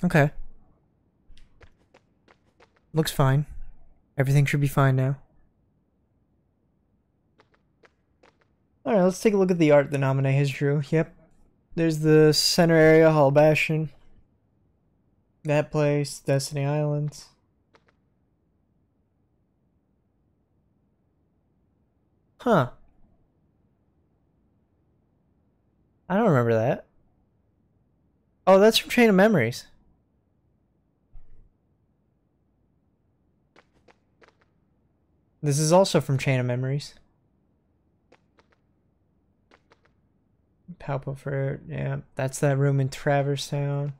Okay. Looks fine. Everything should be fine now. Alright, let's take a look at the art that Naminé has drew. Yep. There's the center area, Hall Bastion. That place, Destiny Islands. Huh. I don't remember that. Oh, that's from Chain of Memories. This is also from Chain of Memories. Palpable Fruit, yeah. That's that room in Traverse Town.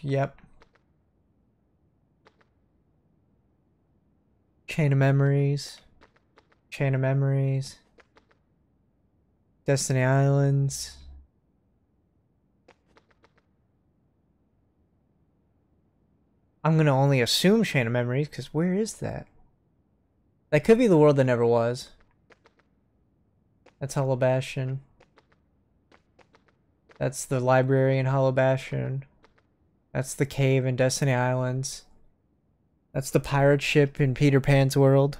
Yep. Chain of Memories. Chain of Memories. Destiny Islands. I'm gonna only assume Chain of Memories, because where is that? That could be the world that never was. That's Hollow Bastion. That's the library in Hollow Bastion. That's the cave in Destiny Islands. That's the pirate ship in Peter Pan's world.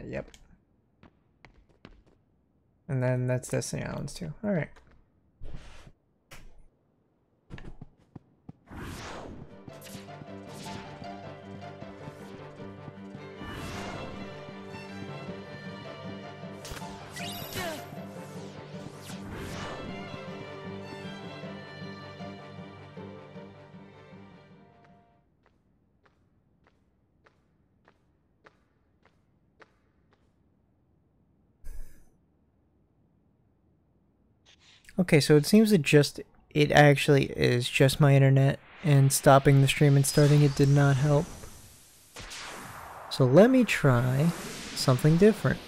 Yep. And then that's Destiny Islands too. Alright. Okay, so it seems it actually is just my internet, and stopping the stream and starting it did not help. So let me try something different.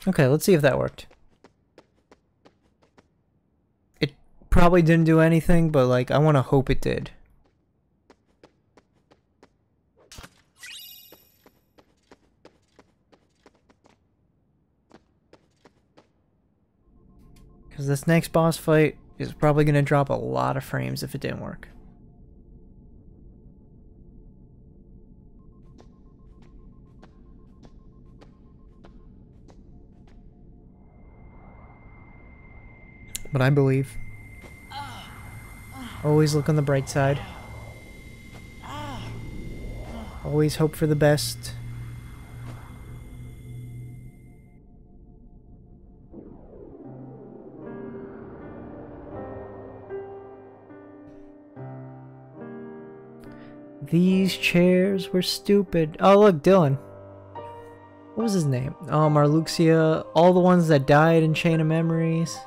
Okay, let's see if that worked. It probably didn't do anything, but like I want to hope it did. Because this next boss fight is probably going to drop a lot of frames if it didn't work. But I believe. Always look on the bright side. Always hope for the best. These chairs were stupid. Oh, look, Dylan. What was his name? Oh, Marluxia. All the ones that died in Chain of Memories.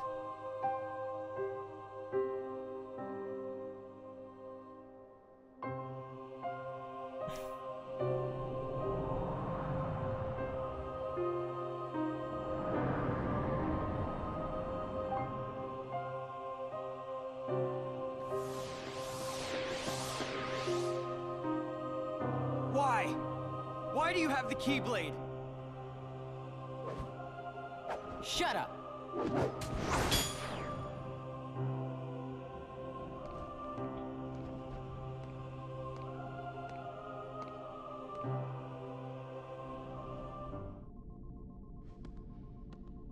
Why do you have the Keyblade? Shut up!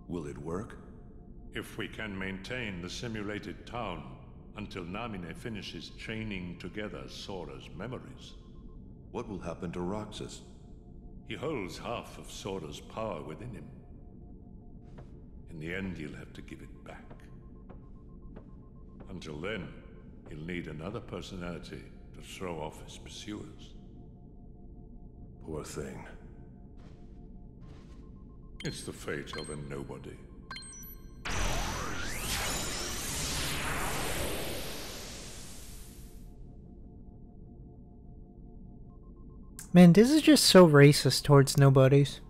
Will it work? If we can maintain the simulated town until Naminé finishes chaining together Sora's memories. What will happen to Roxas? He holds half of Sora's power within him. In the end, he'll have to give it back. Until then, he'll need another personality to throw off his pursuers. Poor thing. It's the fate of a nobody. Man, this is just so racist towards nobodies.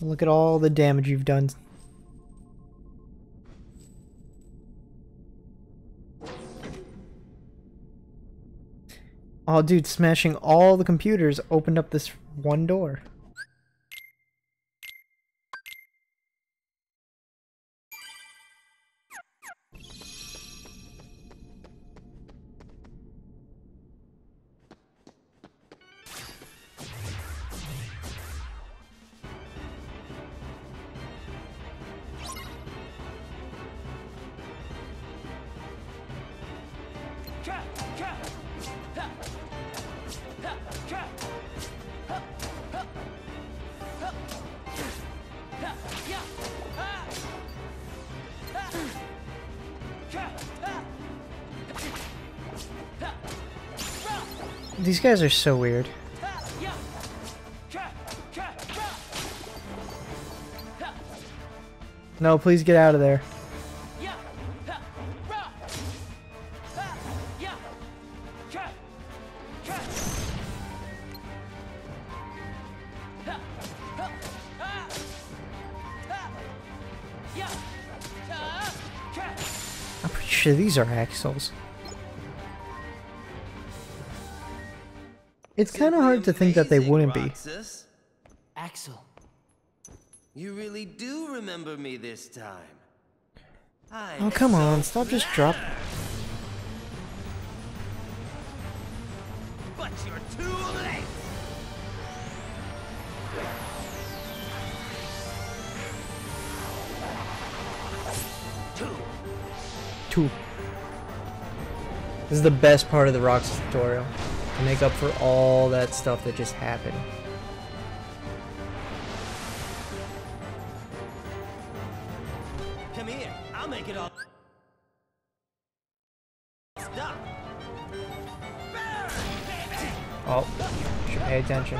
Look at all the damage you've done. Oh, dude, smashing all the computers opened up this one door. These guys are so weird. No, please get out of there. I'm pretty sure these are axles. It's kind of hard to think that they wouldn't be. Roxas. Axel. You really do remember me this time. Oh, come on, stop just dropping. But you're too late. Two. This is the best part of the Roxas tutorial. To make up for all that stuff that just happened. Come here, I'll make it all. Stop. Oh, should pay attention.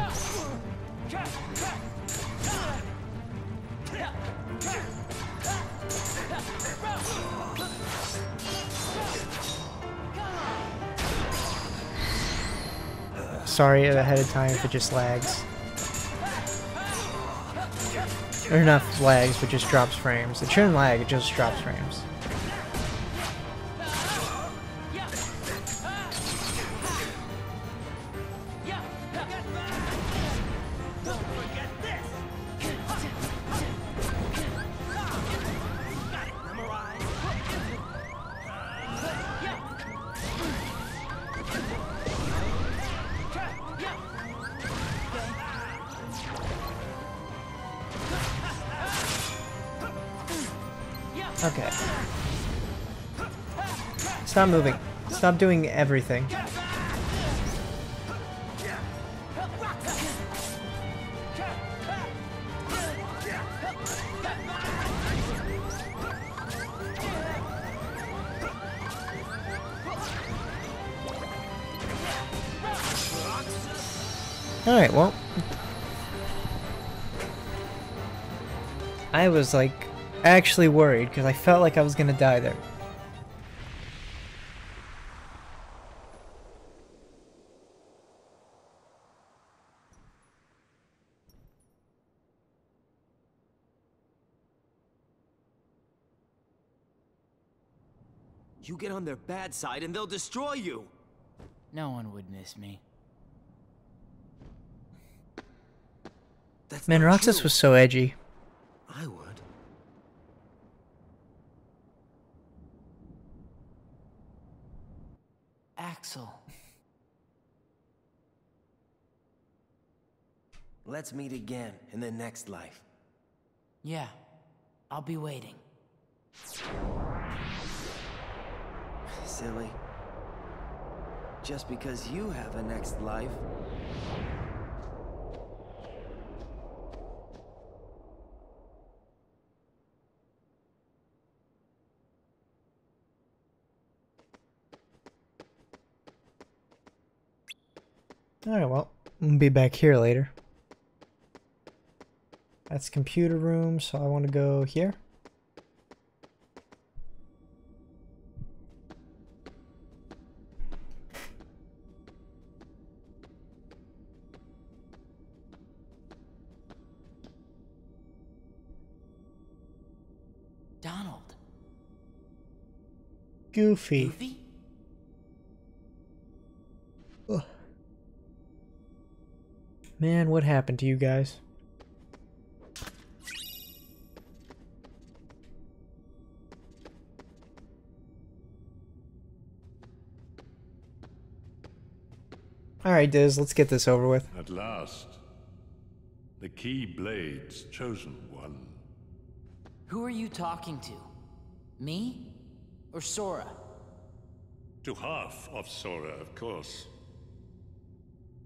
Sorry ahead of time if it just lags. Or not lags, but just drops frames. It shouldn't lag, it just drops frames. Okay. Stop moving. Stop doing everything. Alright, well. I was like actually worried because I felt like I was gonna die there. You get on their bad side and they'll destroy you. No one would miss me. That's Man, not Roxas true. was so edgy. I would. Let's meet again in the next life. Yeah, I'll be waiting. Silly. Just because you have a next life. Alright, well, we'll be back here later. That's computer room, so I want to go here. Donald. Goofy. Goofy? Ugh. Man, what happened to you guys? Alright, Diz, let's get this over with. At last, the Keyblade's chosen one. Who are you talking to? Me? Or Sora? To half of Sora, of course.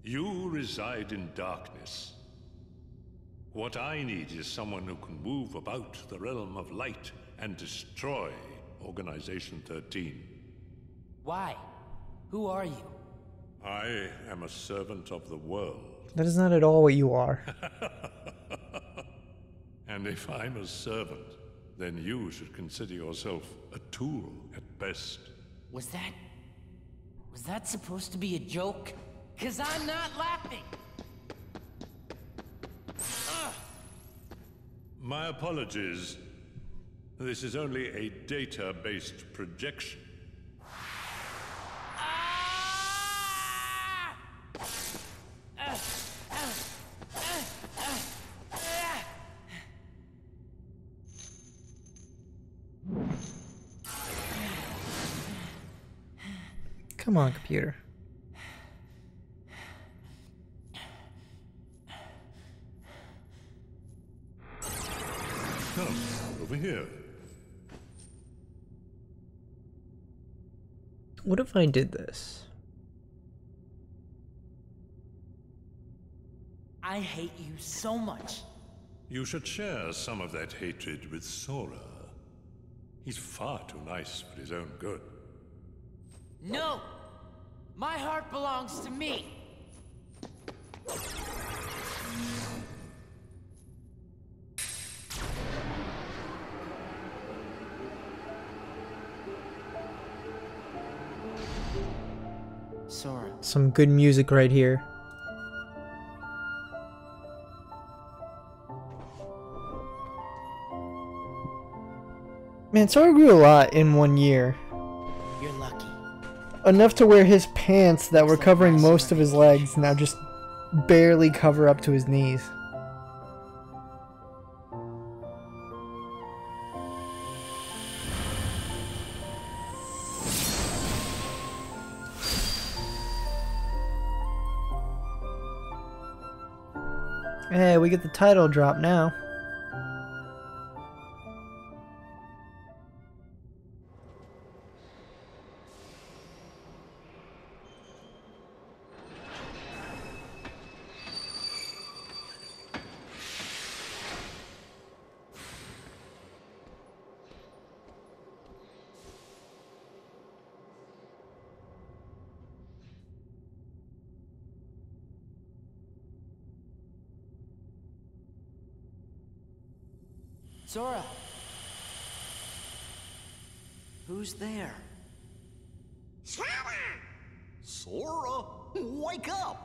You reside in darkness. What I need is someone who can move about the realm of light and destroy Organization 13. Why? Who are you? I am a servant of the world. That is not at all what you are. And if I'm a servant, then you should consider yourself a tool at best. Was that supposed to be a joke? 'Cause I'm not laughing! Ugh. My apologies. This is only a data-based projection. Come on, computer. Come, over here. What if I did this? I hate you so much. You should share some of that hatred with Sora. He's far too nice for his own good. No! My heart belongs to me! Sora. Some good music right here. Man, Sora grew a lot in 1 year. You're lucky. Enough to where his pants that were covering most of his legs now just barely cover up to his knees. Hey, we get the title drop now. Sora! Who's there? Sora, wake up!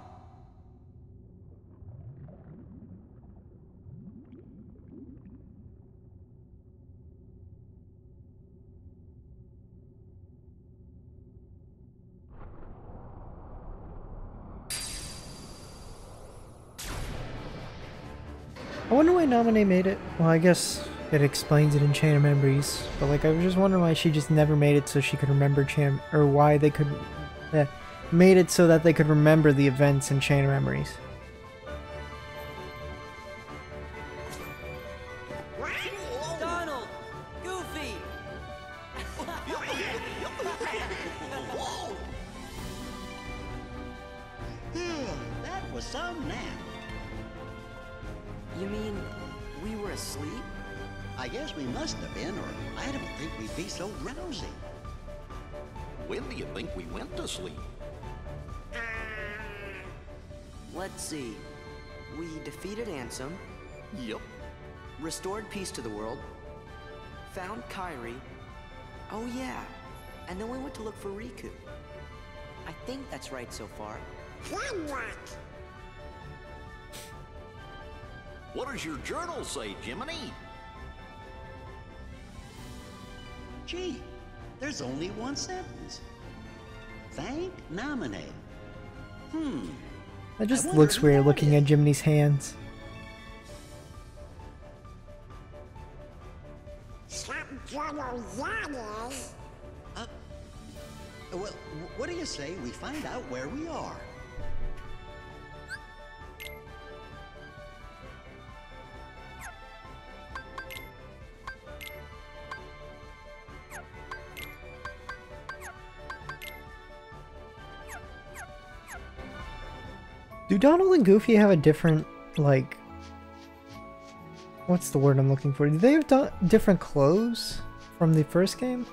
I wonder why Naminé made it. Well, I guess it explains it in Chain of Memories. But like, I was just wondering why she just never made it so she could remember or why they could, made it so that they could remember the events in Chain of Memories. You mean we were asleep? I guess we must have been, or I don't think we'd be so drowsy. When do you think we went to sleep? Let's see. We defeated Ansem, Yep. restored peace to the world, found Kyrie. Oh yeah, and then we went to look for Riku. I think that's right so far. What does your journal say, Jiminy? Gee, there's only one sentence. Thank nominate. That just I wonder looks who weird that looking is. at Jiminy's hands. Well, what do you say we find out where we are? Do Donald and Goofy have a different, like... What's the word I'm looking for? Do they have different clothes from the first game?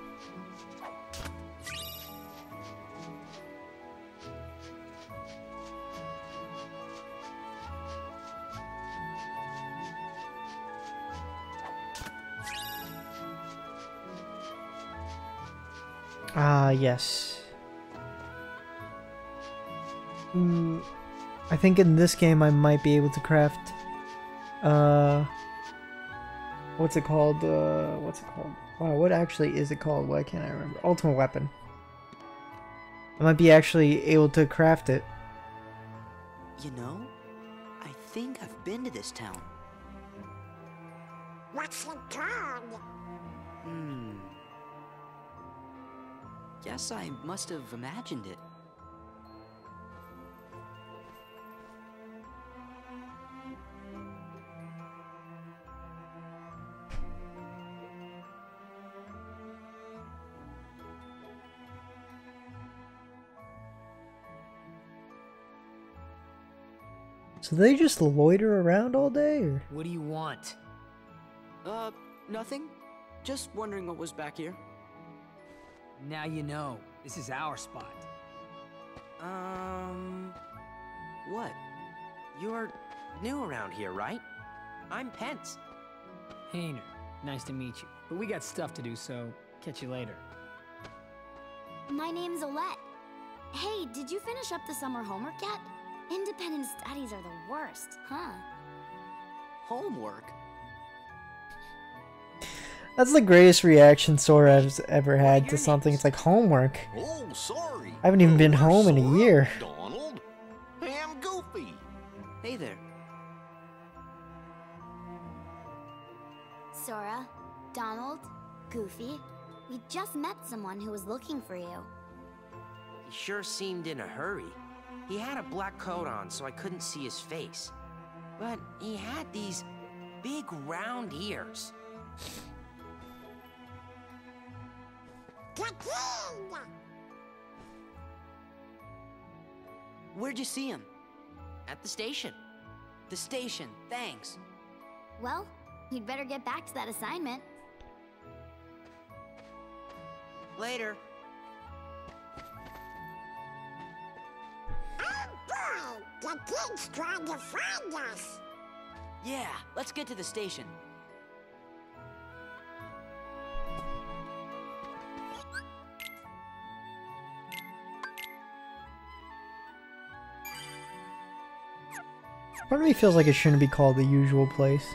Ah, yes. I think in this game I might be able to craft, what's it called? Wow, what actually is it called? Why can't I remember? Ultimate Weapon. I might be actually able to craft it. You know, I think I've been to this town. What's it called? Guess I must have imagined it. So they just loiter around all day, or? What do you want? Nothing. Just wondering what was back here. Now you know. This is our spot. What? You're new around here, right? I'm Pence. Hayner, nice to meet you. But we got stuff to do, so catch you later. My name's Olette. Hey, did you finish up the summer homework yet? Independent studies are the worst, huh? Homework? That's the greatest reaction Sora has ever had to something. It's like homework. Oh, sorry. I haven't even been We're home in a Sora, year. Donald. And Goofy. Hey there. Sora, Donald, Goofy, we just met someone who was looking for you. He sure seemed in a hurry. He had a black coat on, so I couldn't see his face. But he had these big round ears. Where'd you see him? At the station. The station, thanks. Well, you'd better get back to that assignment. Later. Oh boy, the kid's trying to find us. Yeah, let's get to the station. Part of me feels like it shouldn't be called the usual place.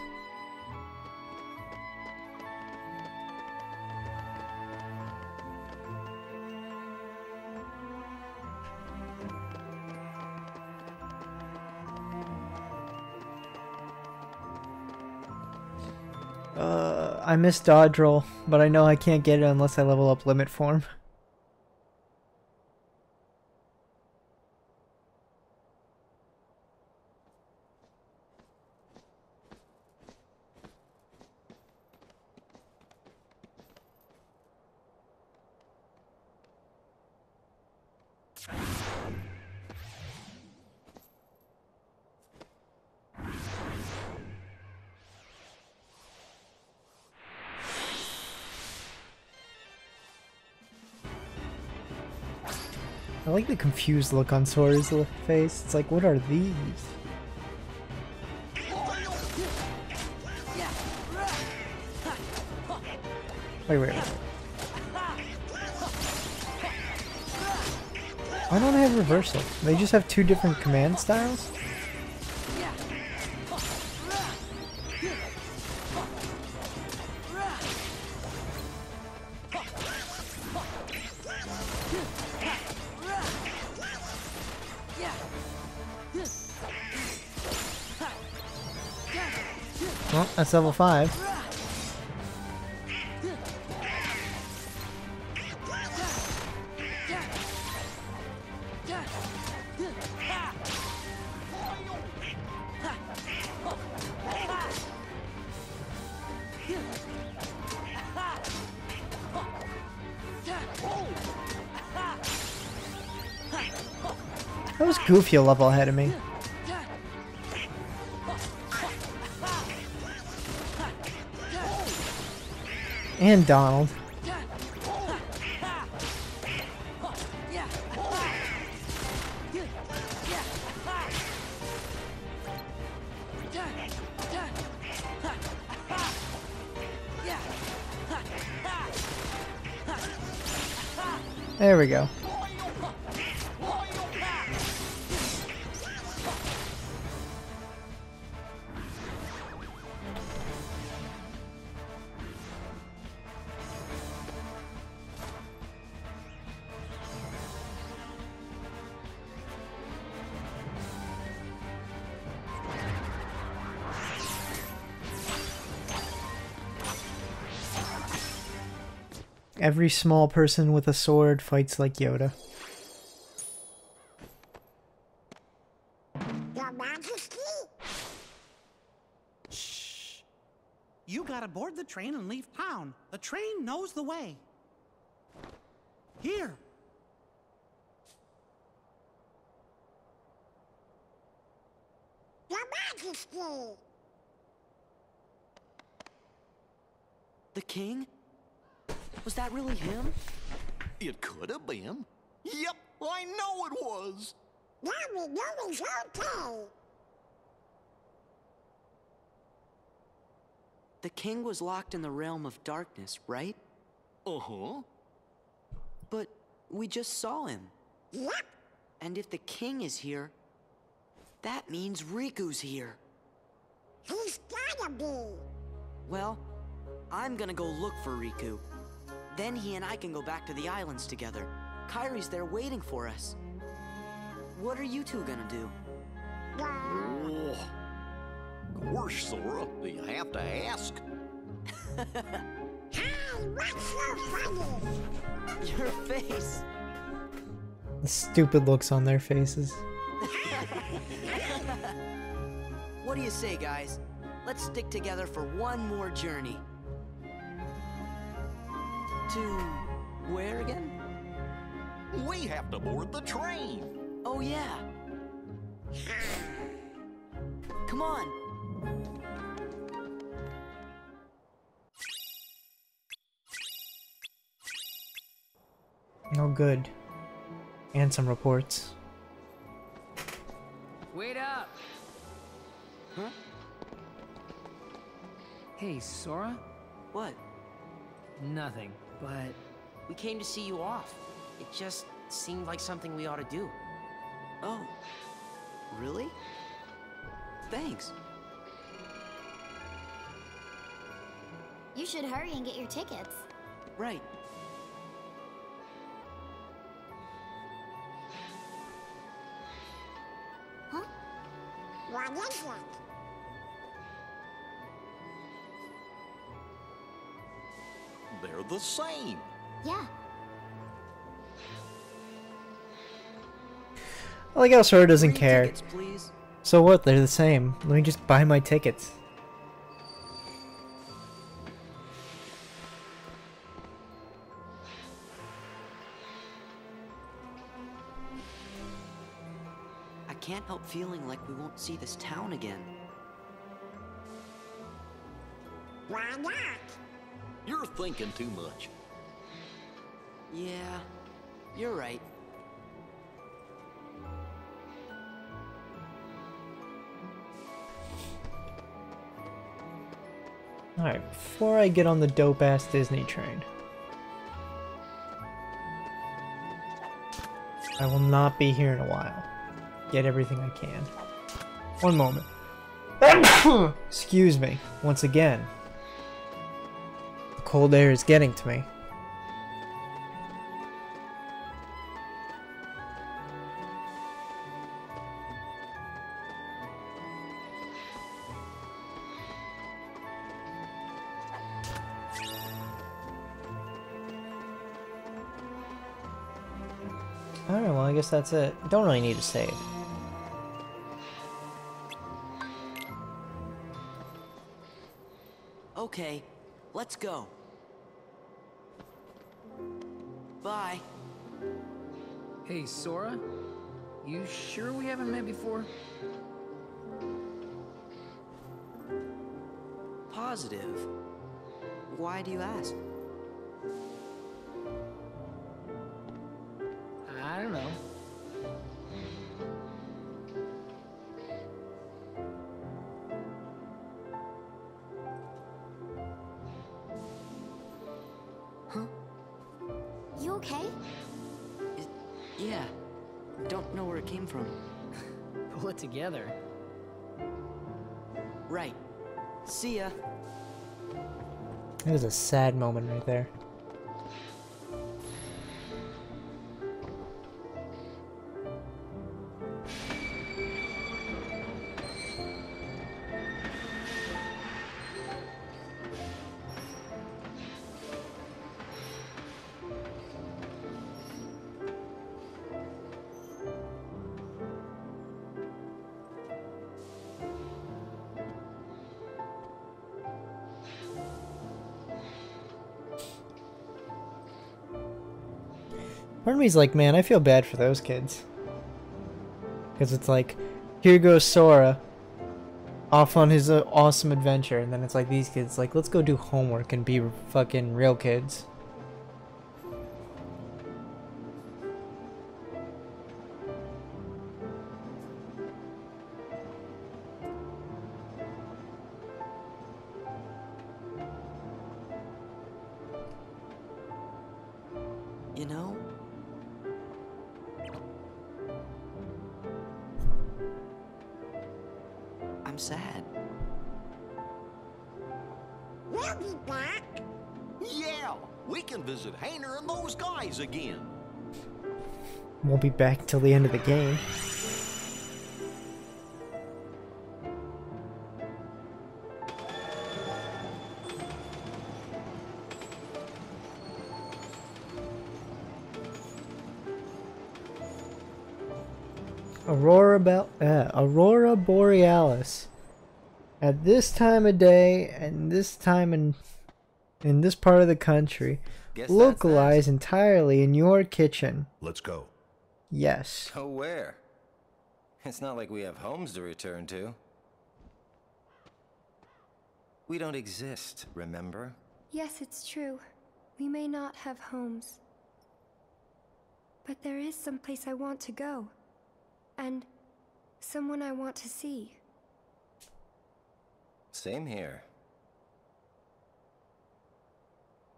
I miss Dodge Roll, but I know I can't get it unless I level up Limit Form. I like the confused look on Sora's face. It's like, what are these? Wait. Why don't I have reversal? They just have two different command styles? Well, that's level 5. That was Goofy a level ahead of me. And Donald. There we go. Every small person with a sword fights like Yoda. Your Majesty? Shh. You gotta board the train and leave town. The train knows the way. Here. Your Majesty! The king? Was that really him? It could have been. Yep, I know it was. Now we know he's okay. The king was locked in the realm of darkness, right? Uh-huh. But we just saw him. Yep. And if the king is here, that means Riku's here. He's gotta be. Well, I'm gonna go look for Riku. Then he and I can go back to the islands together. Kairi's there waiting for us. What are you two gonna do? Oh. Of course, Sora. You have to ask. Hey, what's so funny? Your face. The stupid looks on their faces. What do you say, guys? Let's stick together for one more journey. To where again? We have to board the train. Oh, yeah. Come on. No good. And some reports. Wait up! Huh? Hey, Sora? What? Nothing, but... We came to see you off. It just seemed like something we ought to do. Oh. Really? Thanks. You should hurry and get your tickets. Right. Huh? What is it? They're the same. Yeah. I like how Sora doesn't 3 care. tickets, please. So what? They're the same. Let me just buy my tickets. I can't help feeling like we won't see this town again. Why not? You're thinking too much. Yeah, you're right. Alright, before I get on the dope-ass Disney train, I will not be here in a while. Get everything I can. One moment. Excuse me, once again. The cold air is getting to me. Alright, well I guess that's it. Don't really need to save. Okay, let's go. Bye. Hey, Sora? You sure we haven't met before? Positive. Why do you ask? I don't know. You okay? Yeah. Don't know where it came from. Pull it together. Right. See ya. That was a sad moment right there. Part of me's like, man, I feel bad for those kids. Because it's like, here goes Sora off on his awesome adventure, and then it's like these kids, like, let's go do homework and be fucking real kids. You know? I'm sad. We'll be back. Yeah, we can visit Hayner and those guys again. Won't be back till the end of the game. Aurora Borealis. At this time of day and this time in this part of the country, localized entirely in your kitchen. Let's go. Yes. Oh, where? It's not like we have homes to return to. We don't exist, remember? Yes, it's true. We may not have homes. But there is some place I want to go. And someone I want to see. Same here.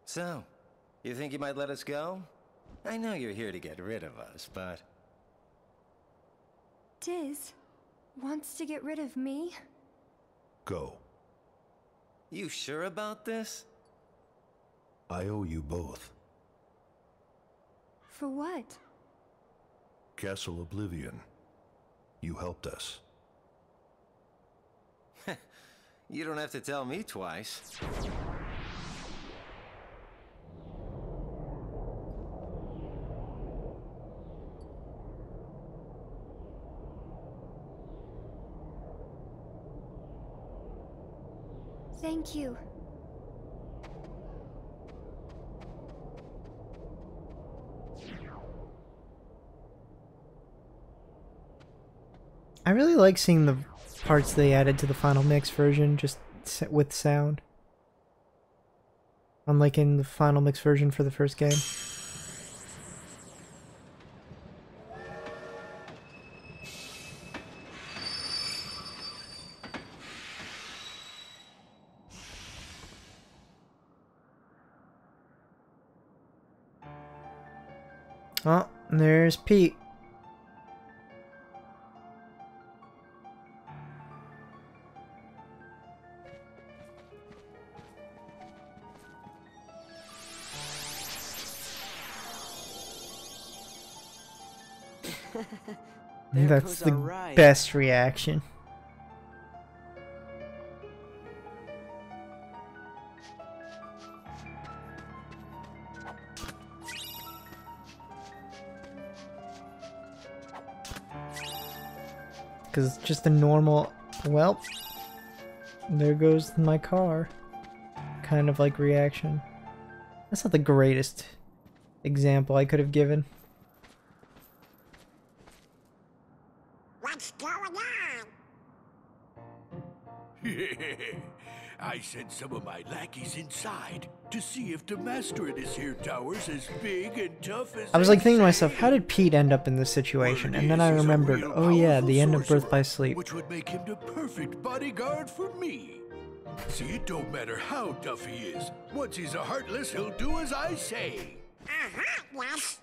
So, you think you might let us go? I know you're here to get rid of us, but... Diz wants to get rid of me? Go. You sure about this? I owe you both. For what? Castle Oblivion. You helped us. You don't have to tell me twice. Thank you. I really like seeing the parts they added to the final mix version just with sound. Unlike in the final mix version for the first game. Oh, there's Pete. That's the best reaction. Because it's just a normal, well, there goes my car kind of like reaction. That's not the greatest example I could have given. What's going on? I sent some of my lackeys inside to see if the master in this here tower's as big and tough as I was like thinking to myself, how did Pete end up in this situation? And then I remembered, oh yeah, the end of Birth by Sleep. Which would make him the perfect bodyguard for me. See, it don't matter how tough he is. Once he's a Heartless, he'll do as I say. Yes.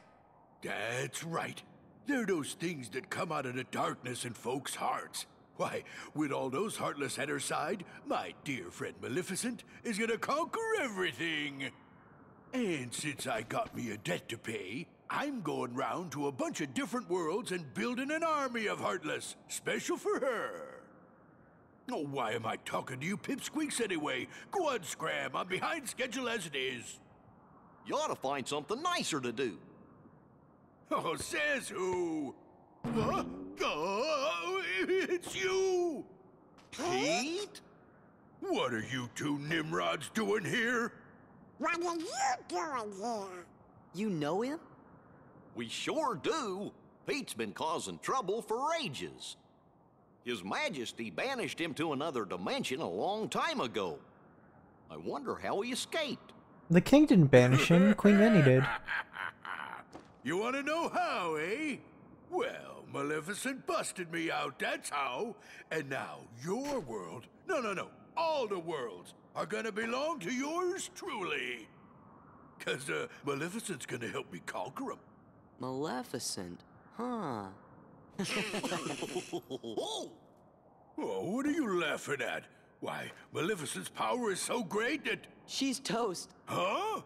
That's right. They're those things that come out of the darkness in folks' hearts. Why, with all those Heartless at her side, my dear friend Maleficent is gonna conquer everything. And since I got me a debt to pay, I'm going round to a bunch of different worlds and building an army of Heartless, special for her. Oh, why am I talking to you pipsqueaks anyway? Go on, Scram, I'm behind schedule as it is. You ought to find something nicer to do. Oh, says who? Huh? Oh, it's you! Pete? What are you two Nimrods doing here? What are you doing here? You know him? We sure do. Pete's been causing trouble for ages. His Majesty banished him to another dimension a long time ago. I wonder how he escaped. The king didn't banish him, Queen Minnie did. You want to know how, eh? Well, Maleficent busted me out, that's how. And now your world, no, all the worlds are gonna belong to yours truly. 'Cause Maleficent's gonna help me conquer them. Maleficent? Huh. Oh, what are you laughing at? Why, Maleficent's power is so great that... She's toast. Huh?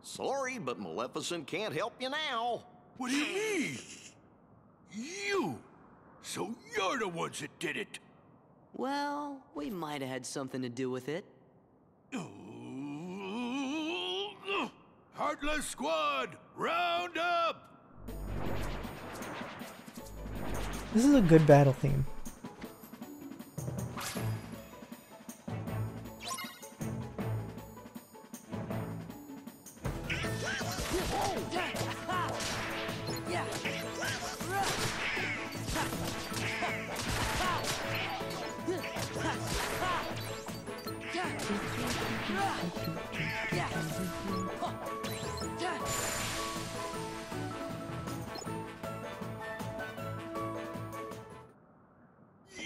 Sorry, but Maleficent can't help you now. What do you mean? You! So you're the ones that did it! Well, we might have had something to do with it. Heartless Squad, round up! This is a good battle theme.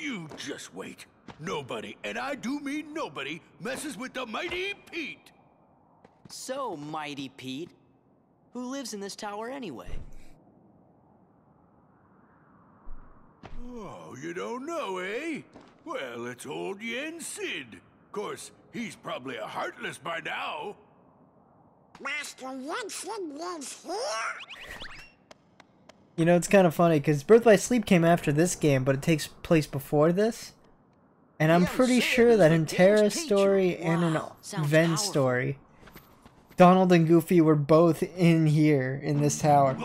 You just wait. Nobody, and I do mean nobody, messes with the mighty Pete. So, mighty Pete, who lives in this tower anyway? Oh, you don't know, eh? Well, it's old Yen Sid. Of course, he's probably a Heartless by now. Master Jensen lives here? You know, it's kind of funny, because Birth by Sleep came after this game, but it takes place before this. And I'm pretty sure that in Terra's story and in Ven's story, Donald and Goofy were both in here, in this tower.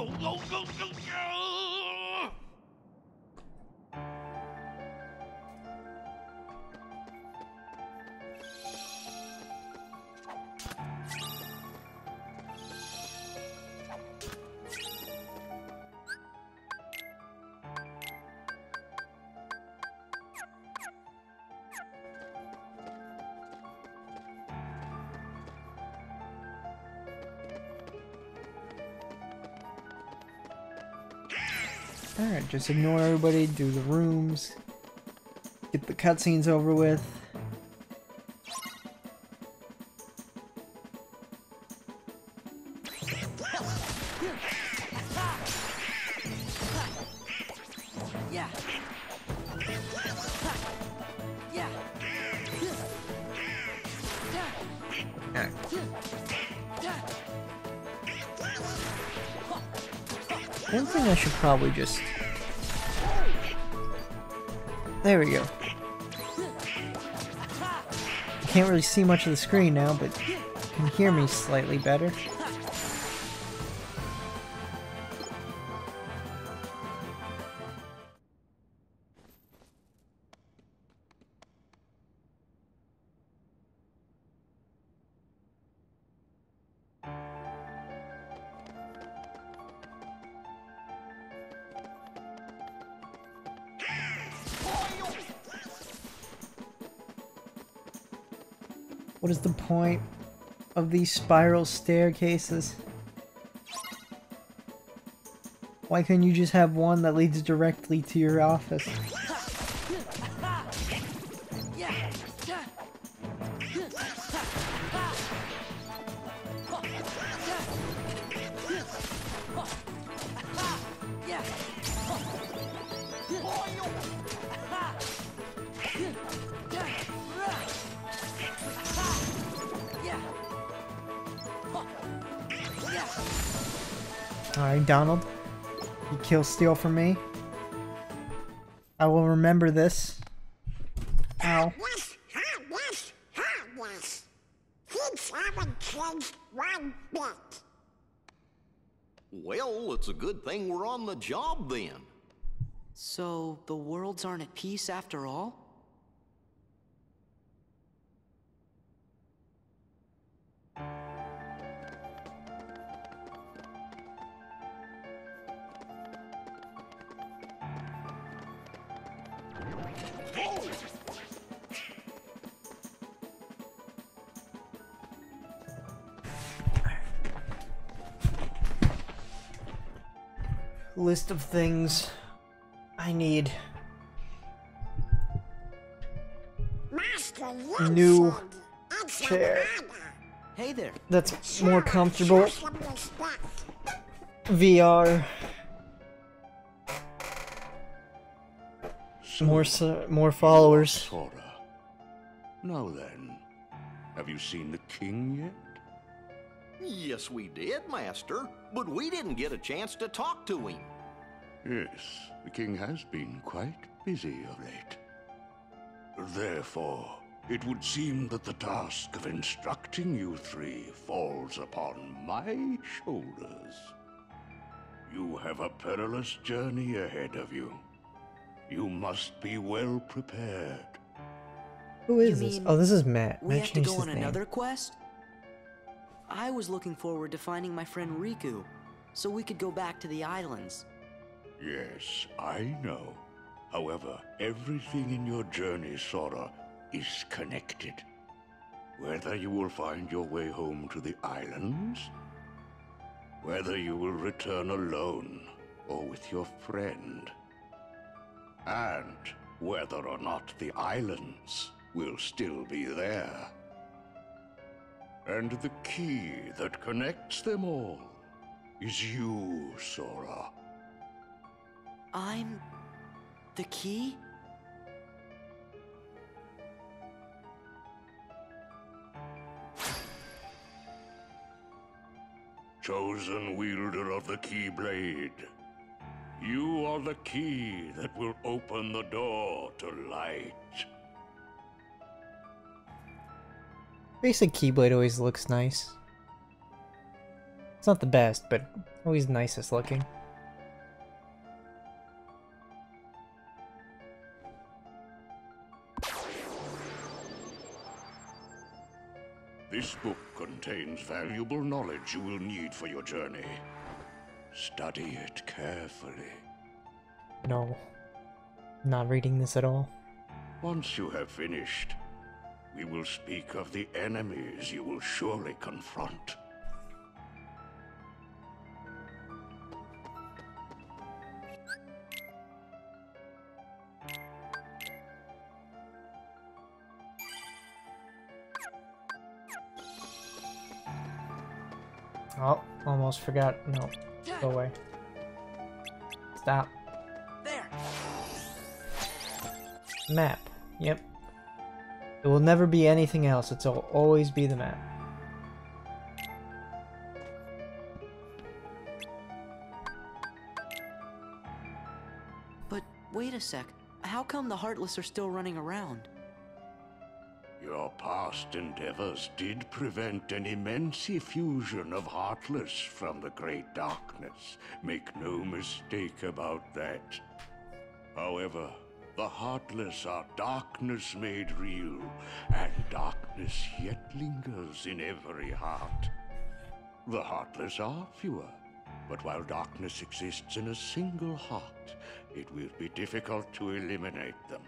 Alright, just ignore everybody, do the rooms, get the cutscenes over with. Alright. One thing I should probably just... There we go. Can't really see much of the screen now, but you can hear me slightly better. What is the point of these spiral staircases? Why couldn't you just have one that leads directly to your office? Alright, Donald. You kill steal from me. I will remember this. Ow. Kids haven't changed one bit. Well, it's a good thing we're on the job then. So, the worlds aren't at peace after all? List of things I need. New chair. Hey there. That's more comfortable. VR. More followers. Sora. Now then, have you seen the king yet? Yes, we did, Master, but we didn't get a chance to talk to him. Yes, the king has been quite busy of late. Therefore, it would seem that the task of instructing you three falls upon my shoulders. You have a perilous journey ahead of you. You must be well prepared. Who is this? Oh, this is Matt. We Matt have to changed go his on name. another quest? I was looking forward to finding my friend Riku, so we could go back to the islands. Yes, I know. However, everything in your journey, Sora, is connected. Whether you will find your way home to the islands, whether you will return alone or with your friend, and whether or not the islands will still be there. And the key that connects them all is you, Sora. I'm... the key? Chosen wielder of the Keyblade, you are the key that will open the door to light. Basic Keyblade always looks nice. It's not the best, but always nicest looking. This book contains valuable knowledge you will need for your journey. Study it carefully. No. Not reading this at all. Once you have finished, we will speak of the enemies you will surely confront. Oh, almost forgot. No, go away. Stop. There. Map. Yep. It will never be anything else. It'll always be the map. wait a sec. How come the Heartless are still running around? Your past endeavors did prevent an immense effusion of Heartless from the Great Darkness. Make no mistake about that. However, the Heartless are darkness made real, and darkness yet lingers in every heart. The Heartless are fewer, but while darkness exists in a single heart, it will be difficult to eliminate them.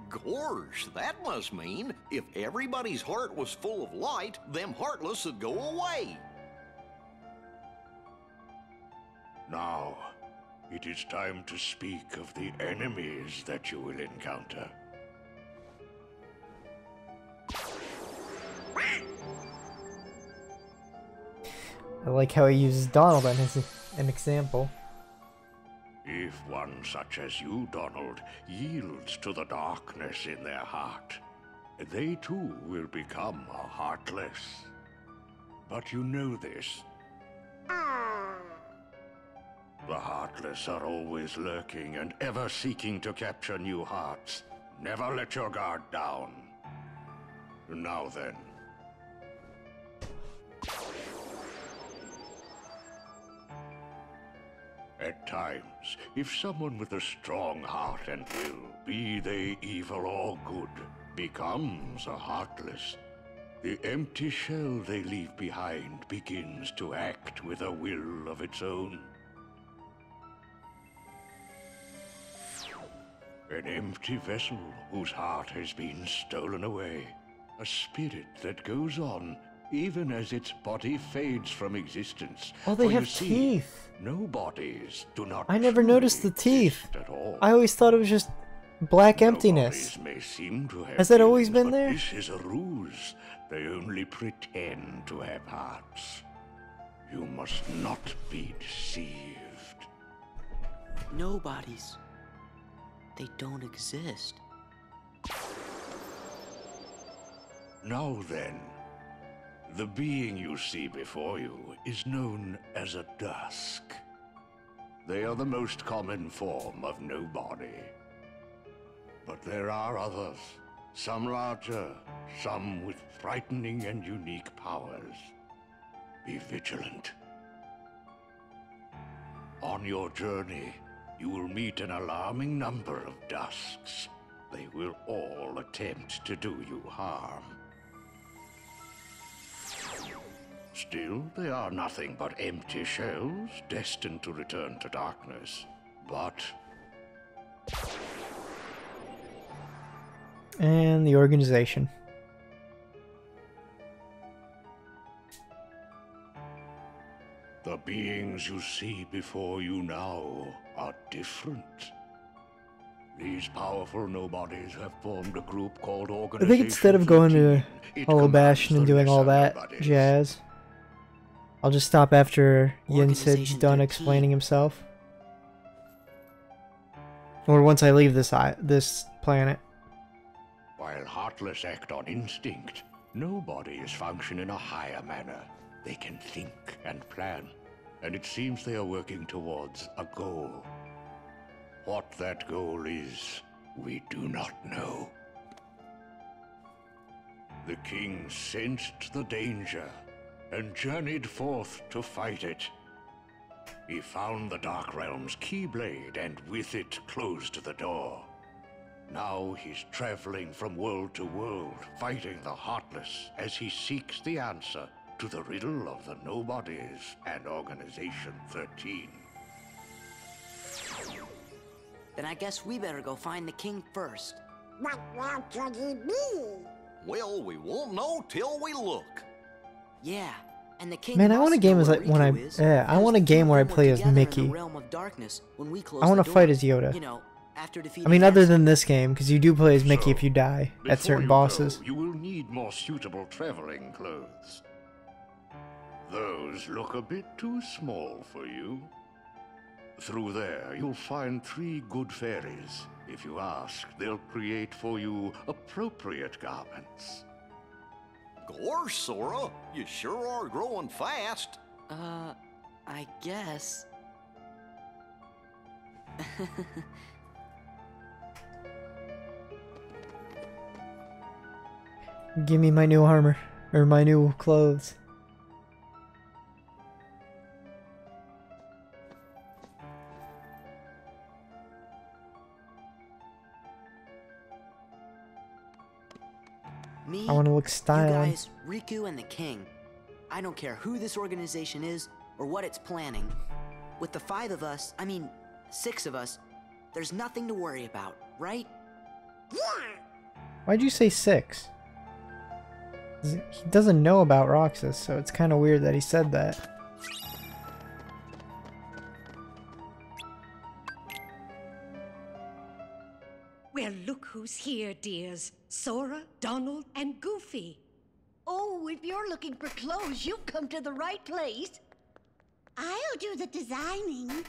Gorge, that must mean if everybody's heart was full of light, them Heartless would go away. Now, it is time to speak of the enemies that you will encounter. I like how he uses Donald as an example. If one such as you, Donald, yields to the darkness in their heart, they too will become heartless. But you know this. The Heartless are always lurking and ever seeking to capture new hearts. Never let your guard down. Now then. At times, if someone with a strong heart and will, be they evil or good, becomes a Heartless, the empty shell they leave behind begins to act with a will of its own. An empty vessel whose heart has been stolen away. A spirit that goes on even as its body fades from existence. Oh, they For you have see, teeth. No bodies do not I never truly noticed the teeth. exist at all. I always thought it was just black No emptiness. bodies may seem to have Has that always feelings, been but there? This is a ruse. They only pretend to have hearts. You must not be deceived. No bodies. They don't exist. Now then, the being you see before you is known as a dusk. They are the most common form of nobody. But there are others, some larger, some with frightening and unique powers. Be vigilant. On your journey, you will meet an alarming number of dusks. They will all attempt to do you harm. Still, they are nothing but empty shells, destined to return to darkness. But And the organization. the beings you see before you now are different. These powerful nobodies have formed a group called I Organization think instead of going to 13. It Hollow Bastion and commands the doing all lesser that nobodies. jazz, I'll just stop after Yin Sid's Organization done 13. explaining himself. Or once I leave this planet. While Heartless act on instinct, nobodies function in a higher manner. They can think and plan, and it seems they are working towards a goal. What that goal is, we do not know. The king sensed the danger and journeyed forth to fight it. He found the Dark Realm's Keyblade and with it closed the door. Now he's traveling from world to world, fighting the Heartless as he seeks the answer to the riddle of the Nobodies and Organization 13. Then I guess we better go find the king first. But where could he be? Well, we won't know till we look. Yeah, and the king Man, I must want a know game where as when I Riku is, I want a because game where I two of them play were as together in Mickey. the realm of darkness when we closed I want the to fight door. as Yoda. You know, after I defeating mean, other Vexen. than this game, because you do play as Mickey if you die at Before certain you bosses. go, you will need more suitable traveling clothes. Those look a bit too small for you. Through there, you'll find 3 good fairies. If you ask, they'll create for you appropriate garments. Gosh, Sora, you sure are growing fast. I guess. Give me my new armor. Or my new clothes. Me, I want to look you styling. guys, Riku, and the King. I don't care who this organization is or what it's planning. With the 5 of us, I mean, 6 of us, there's nothing to worry about, right? Why'd you say 6? He doesn't know about Roxas, so it's kind of weird that he said that. Well, look who's here, dears. Sora, Donald, and Goofy. Oh, if you're looking for clothes, you've come to the right place. I'll do the designing.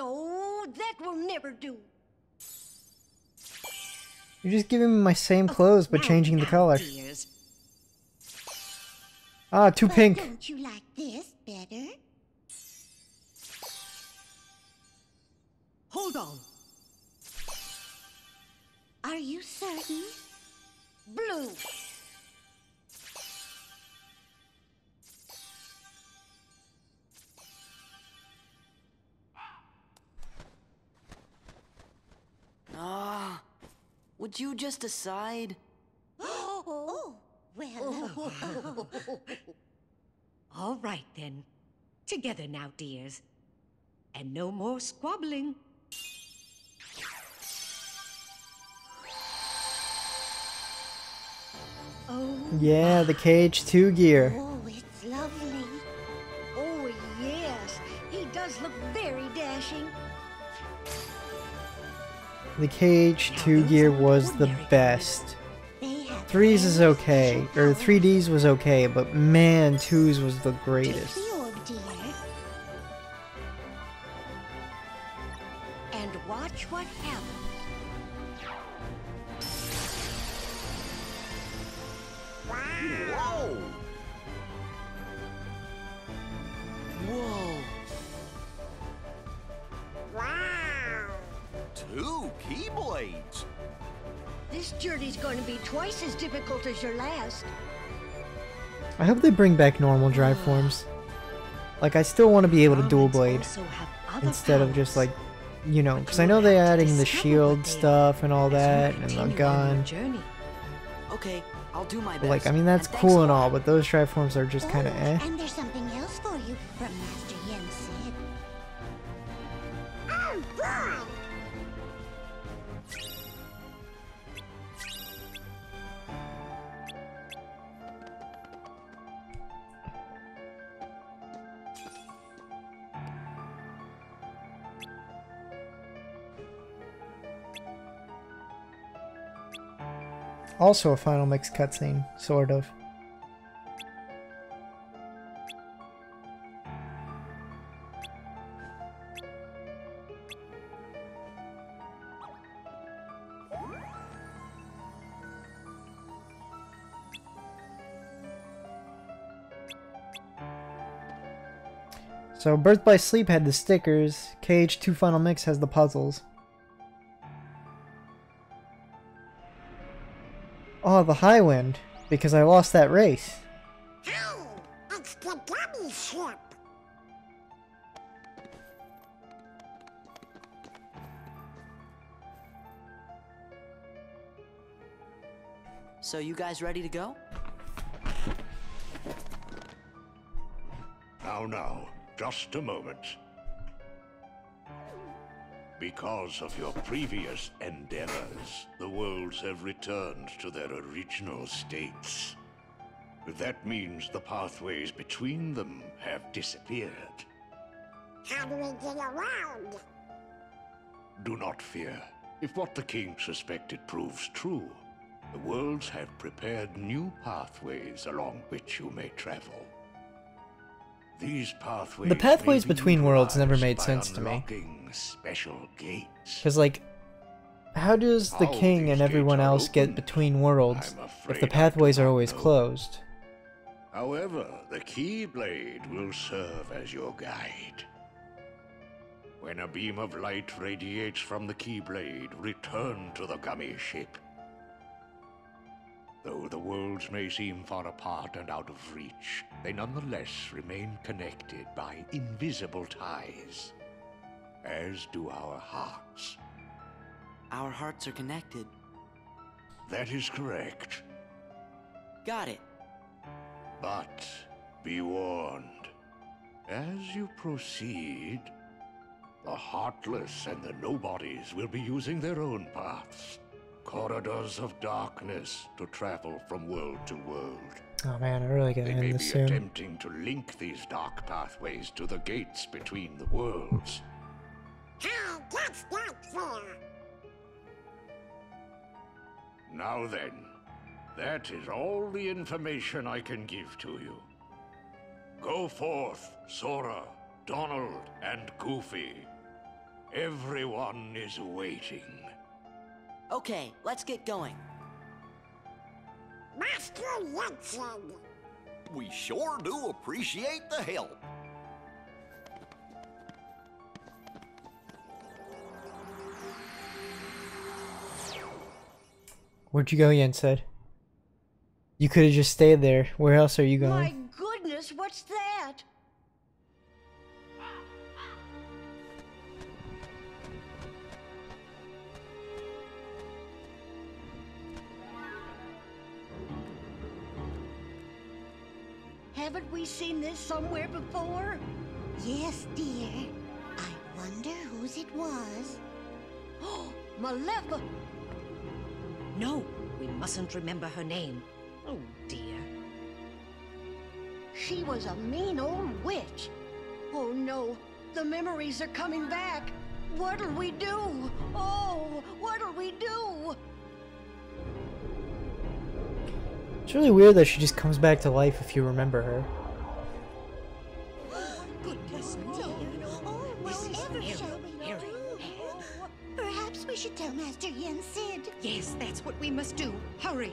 Oh, that will never do. You're just giving me my same clothes, but changing the color. Dears. Ah, too pink. Don't you like this better? Hold on. Are you certain? Blue. Would you just decide? Oh, well. All right, then. Together now, dears. And no more squabbling. Oh. Yeah, the Cage 2 gear. Oh, it's lovely. Oh, yes. He does look very dashing. The Cage 2 gear was the best. 3's is okay, or 3D's was okay, but man, 2's was the greatest. And watch what happens. Whoa! Whoa! Wow! 2 Keyblades! This journey's going to be twice as difficult as your last. I hope they bring back normal drive forms. Like, I still want to be able to dual blade instead of just like, you know, because I know they're adding the shield stuff and all that and the gun. Okay, I'll do my best. But like, I mean, that's cool and all, but those drive forms are just kind of eh. And there's something else for you from Master Yen Sid. Oh, boy! Also a Final Mix cutscene, sort of. So Birth by Sleep had the stickers, Cage 2 Final Mix has the puzzles. Oh, the high wind, because I lost that race. Hey, it's the gummy ship. So you guys ready to go? Now, just a moment. Because of your previous endeavors, the worlds have returned to their original states. That means the pathways between them have disappeared. How do we get around? Do not fear. If what the king suspected proves true, the worlds have prepared new pathways along which you may travel. These pathways The pathways between worlds never made sense to me. Special gates. Because, like, How does the king and everyone else get between worlds if the pathways are always closed? However, the Keyblade will serve as your guide. When a beam of light radiates from the Keyblade, return to the gummy ship. Though the worlds may seem far apart and out of reach, they nonetheless remain connected by invisible ties, as do our hearts. Our hearts are connected. That is correct. Got it. But be warned, as you proceed, the Heartless and the Nobodies will be using their own paths. Corridors of darkness to travel from world to world. Oh man, I really gotta end this soon. They may be attempting to link these dark pathways to the gates between the worlds. How that's not fair. Now then, that is all the information I can give to you. Go forth, Sora, Donald, and Goofy. Everyone is waiting. Okay, let's get going. Master Jensen. We sure do appreciate the help. Where'd you go, Yensid? You could have just stayed there. Where else are you going? My goodness, what's that? Haven't we seen this somewhere before? Yes, dear. I wonder whose it was. Oh, Malefa! No, we mustn't remember her name. Oh, dear. She was a mean old witch. Oh, no. The memories are coming back. What'll we do? Oh, what'll we do? It's really weird that she just comes back to life if you remember her. Goodness me. Oh, whatever shall we do? Perhaps we should tell Master Yensid. Yes, that's what we must do. Hurry.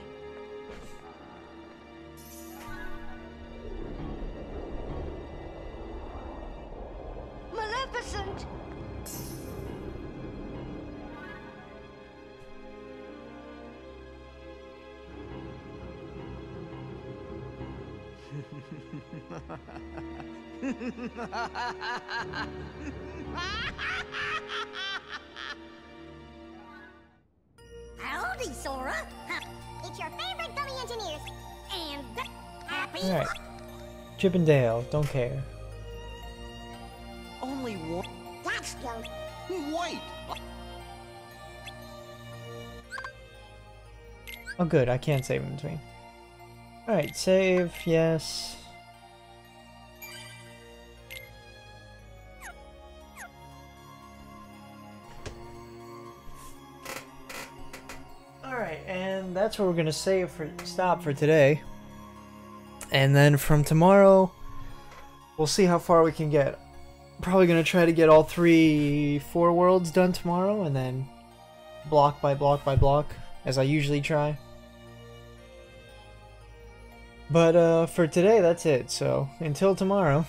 Maleficent! Howdy, Sora. It's your favorite gummy engineers. And happy. Alright. Chip and Dale, don't care. Only one. That's no. Wait! Oh good, I can't save in between. Alright, save, yes. Alright, and that's where we're gonna stop for today. And then from tomorrow, we'll see how far we can get. Probably gonna try to get all 4 worlds done tomorrow, and then block by block by block, as I usually try. But for today, that's it. So until tomorrow.